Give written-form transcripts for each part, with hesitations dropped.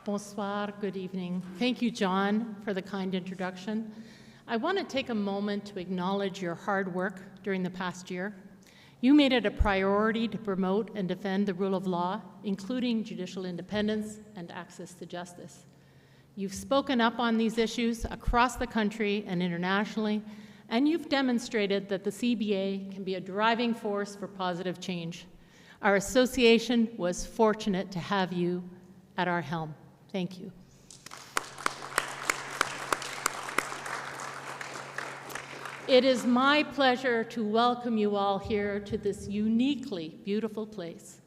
Bonsoir, good evening. Thank you, John, for the kind introduction. I want to take a moment to acknowledge your hard work during the past year. You made it a priority to promote and defend the rule of law, including judicial independence and access to justice. You've spoken up on these issues across the country and internationally, and you've demonstrated that the CBA can be a driving force for positive change. Our association was fortunate to have you at our helm. Thank you. It is my pleasure to welcome you all here to this uniquely beautiful place.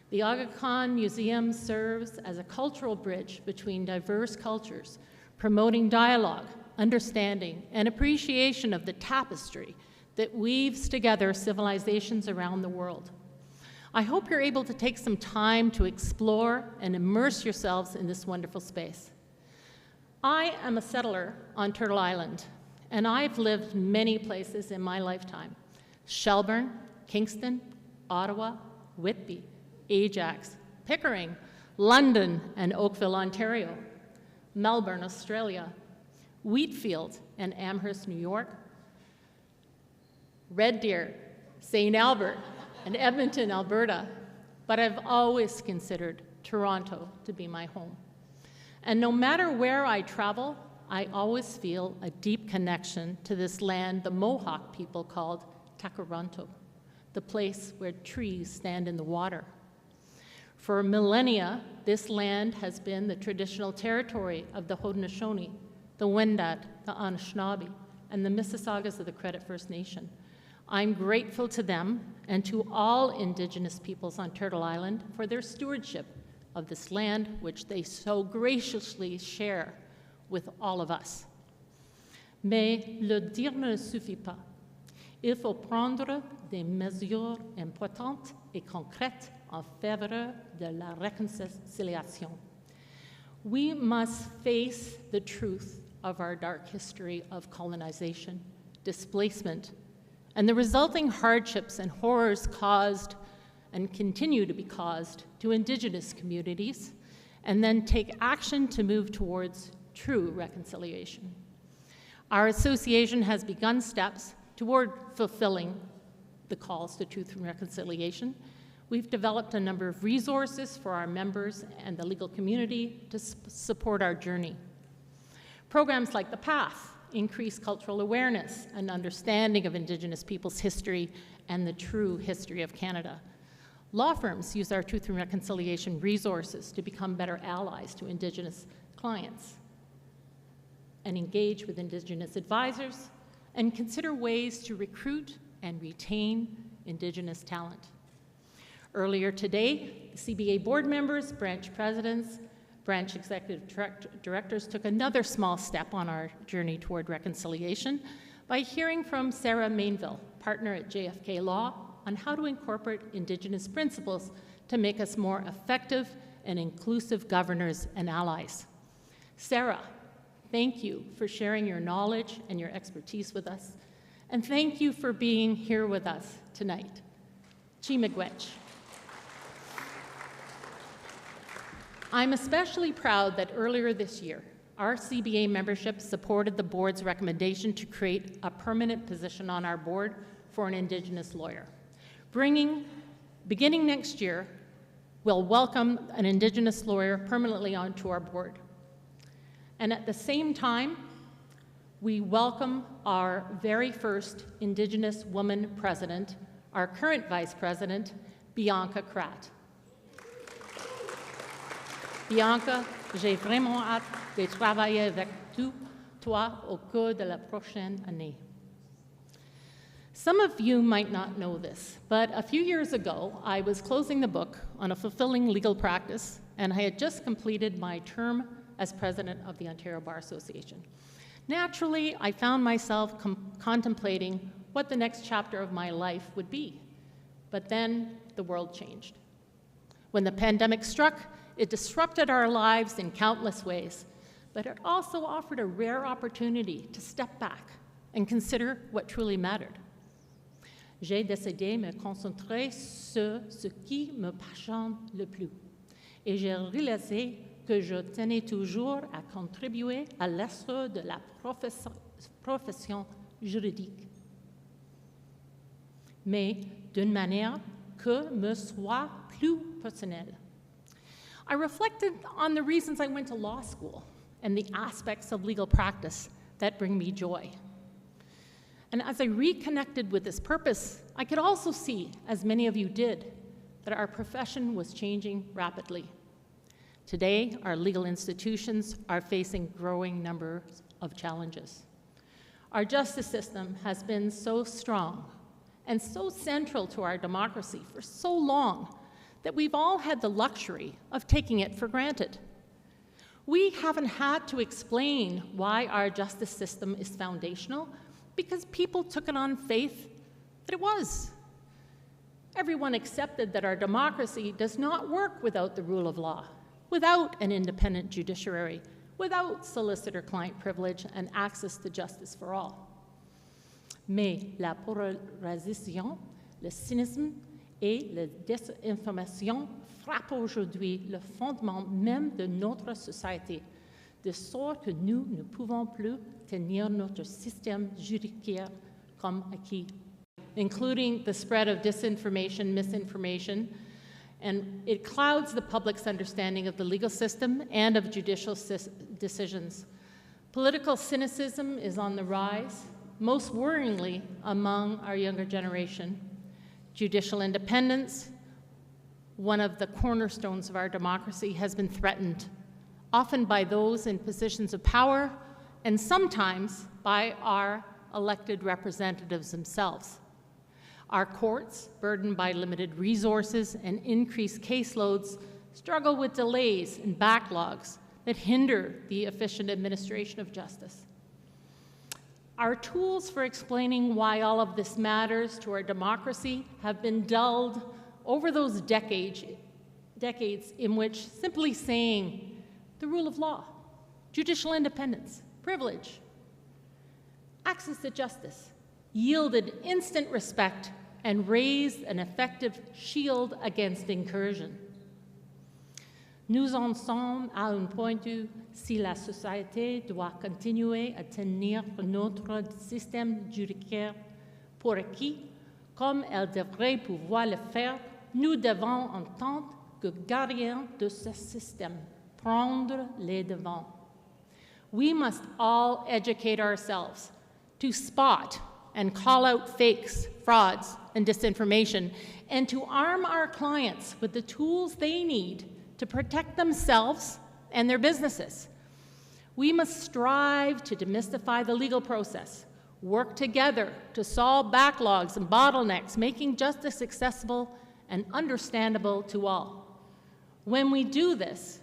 The Aga Khan Museum serves as a cultural bridge between diverse cultures, promoting dialogue, understanding, and appreciation of the tapestry that weaves together civilizations around the world. I hope you're able to take some time to explore and immerse yourselves in this wonderful space. I am a settler on Turtle Island, and I've lived many places in my lifetime: Shelburne, Kingston, Ottawa, Whitby, Ajax, Pickering, London and Oakville, Ontario, Melbourne, Australia, Wheatfield and Amherst, New York, Red Deer, St. Albert, and Edmonton, Alberta, but I've always considered Toronto to be my home. And no matter where I travel, I always feel a deep connection to this land the Mohawk people called Takaranto, the place where trees stand in the water. For millennia, this land has been the traditional territory of the Haudenosaunee, the Wendat, the Anishinaabe, and the Mississaugas of the Credit First Nation. I'm grateful to them and to all Indigenous peoples on Turtle Island for their stewardship of this land, which they so graciously share with all of us. Mais le dire ne suffit pas. Il faut prendre des mesures importantes et concrètes en faveur de la réconciliation. We must face the truth of our dark history of colonization, displacement, and the resulting hardships and horrors caused and continue to be caused to Indigenous communities, and then take action to move towards true reconciliation. Our association has begun steps toward fulfilling the calls to truth and reconciliation. We've developed a number of resources for our members and the legal community to support our journey. Programs like The Path increase cultural awareness and understanding of Indigenous peoples' history and the true history of Canada. Law firms use our truth and reconciliation resources to become better allies to Indigenous clients and engage with Indigenous advisors and consider ways to recruit and retain Indigenous talent. Earlier today, the CBA board members, branch presidents, branch executive directors took another small step on our journey toward reconciliation by hearing from Sarah Mainville, partner at JFK Law, on how to incorporate Indigenous principles to make us more effective and inclusive governors and allies. Sarah, thank you for sharing your knowledge and your expertise with us, and thank you for being here with us tonight. Chimigwech. I'm especially proud that earlier this year, our CBA membership supported the board's recommendation to create a permanent position on our board for an Indigenous lawyer. Beginning next year, we'll welcome an Indigenous lawyer permanently onto our board. And at the same time, we welcome our very first Indigenous woman president, our current vice president, Bianca Kratt. Bianca, j'ai vraiment hâte de travailler avec toi au cours de la prochaine année. Some of you might not know this, but a few years ago, I was closing the book on a fulfilling legal practice, and I had just completed my term as president of the Ontario Bar Association. Naturally, I found myself contemplating what the next chapter of my life would be. But then the world changed. When the pandemic struck, it disrupted our lives in countless ways, but it also offered a rare opportunity to step back and consider what truly mattered. J'ai décidé de me concentrer sur ce qui me passionne le plus. Et j'ai réalisé que je tenais toujours à contribuer à l'essor de la profession juridique, mais d'une manière que me soit plus personnelle. I reflected on the reasons I went to law school and the aspects of legal practice that bring me joy. And as I reconnected with this purpose, I could also see, as many of you did, that our profession was changing rapidly. Today, our legal institutions are facing growing numbers of challenges. Our justice system has been so strong and so central to our democracy for so long that we've all had the luxury of taking it for granted. We haven't had to explain why our justice system is foundational because people took it on faith that it was. Everyone accepted that our democracy does not work without the rule of law, without an independent judiciary, without solicitor-client privilege and access to justice for all. Mais la polarisation, le cynisme et la désinformation frappent aujourd'hui le fondement même de notre société, de sorte que nous ne pouvons plus tenir notre système judiciaire comme acquis, including the spread of disinformation, misinformation, and it clouds the public's understanding of the legal system and of judicial decisions. Political cynicism is on the rise, most worryingly among our younger generation. Judicial independence, one of the cornerstones of our democracy, has been threatened, often by those in positions of power and sometimes by our elected representatives themselves. Our courts, burdened by limited resources and increased caseloads, struggle with delays and backlogs that hinder the efficient administration of justice. Our tools for explaining why all of this matters to our democracy have been dulled over those decades in which simply saying the rule of law, judicial independence, privilege, access to justice yielded instant respect and raised an effective shield against incursion. Nous en sommes à un point où, si la société doit continuer à tenir notre système judiciaire pour acquis, comme elle devrait pouvoir le faire, nous devons, en tant que gardiens de ce système, prendre les devants. We must all educate ourselves to spot and call out fakes, frauds, and disinformation, and to arm our clients with the tools they need to protect themselves and their businesses. We must strive to demystify the legal process, work together to solve backlogs and bottlenecks, making justice accessible and understandable to all. When we do this,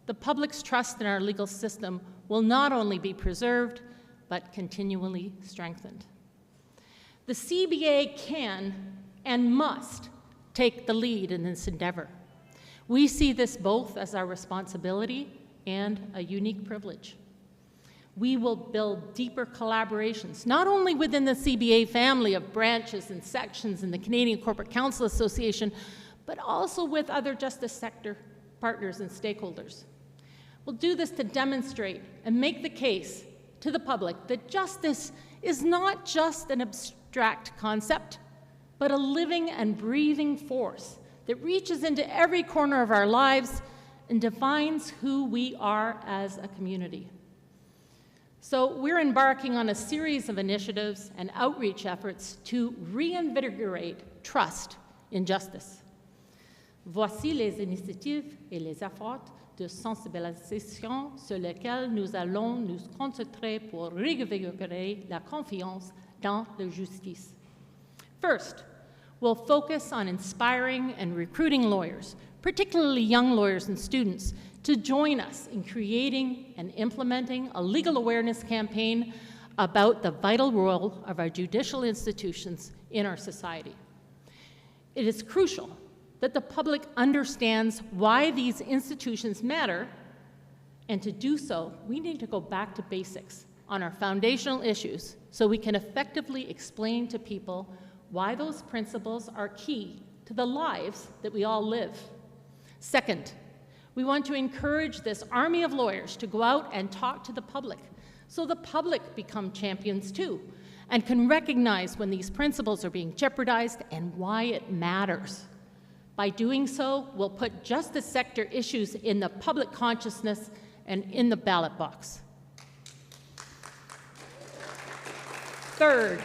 the public's trust in our legal system will not only be preserved, but continually strengthened. The CBA can and must take the lead in this endeavor. We see this both as our responsibility and a unique privilege. We will build deeper collaborations, not only within the CBA family of branches and sections in the Canadian Corporate Counsel Association, but also with other justice sector partners and stakeholders. We'll do this to demonstrate and make the case to the public that justice is not just an abstract concept, but a living and breathing force that reaches into every corner of our lives and defines who we are as a community. So we're embarking on a series of initiatives and outreach efforts to reinvigorate trust in justice. Voici les initiatives et les efforts de sensibilisation sur lesquels nous allons nous concentrer pour révigorer la confiance dans la justice. First, we'll focus on inspiring and recruiting lawyers, particularly young lawyers and students, to join us in creating and implementing a legal awareness campaign about the vital role of our judicial institutions in our society. It is crucial that the public understands why these institutions matter, and to do so, we need to go back to basics on our foundational issues so we can effectively explain to people why those principles are key to the lives that we all live. Second, We want to encourage this army of lawyers to go out and talk to the public, so the public become champions too, and can recognize when these principles are being jeopardized and why it matters. By doing so, we'll put justice sector issues in the public consciousness and in the ballot box. Third,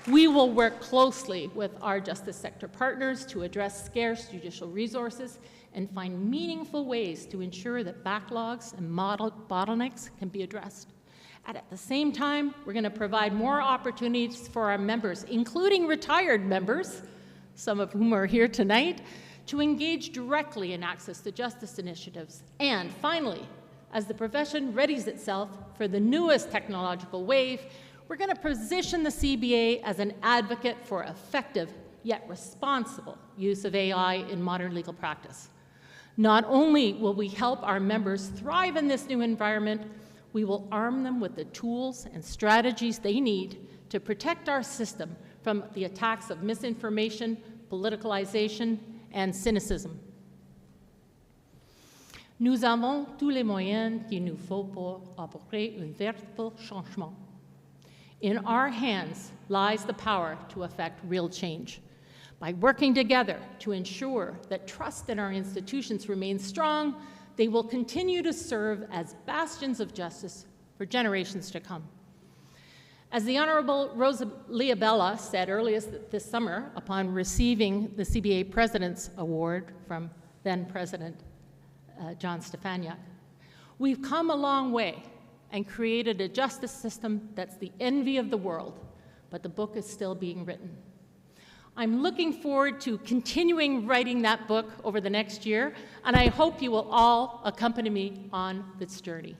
we will work closely with our justice sector partners to address scarce judicial resources and find meaningful ways to ensure that backlogs and bottlenecks can be addressed. And at the same time, we're going to provide more opportunities for our members, including retired members, some of whom are here tonight, to engage directly in access to justice initiatives. And finally, as the profession readies itself for the newest technological wave, we're going to position the CBA as an advocate for effective yet responsible use of AI in modern legal practice. Not only will we help our members thrive in this new environment, we will arm them with the tools and strategies they need to protect our system from the attacks of misinformation, politicalization, and cynicism. Nous avons tous les moyens qu'il nous faut pour apporter un véritable changement. In our hands lies the power to effect real change. By working together to ensure that trust in our institutions remains strong, they will continue to serve as bastions of justice for generations to come. As the Honorable Rosa Liabella said earlier this summer upon receiving the CBA President's Award from then-President John Stefaniak, we've come a long way and created a justice system that's the envy of the world, but the book is still being written. I'm looking forward to continuing writing that book over the next year, and I hope you will all accompany me on this journey.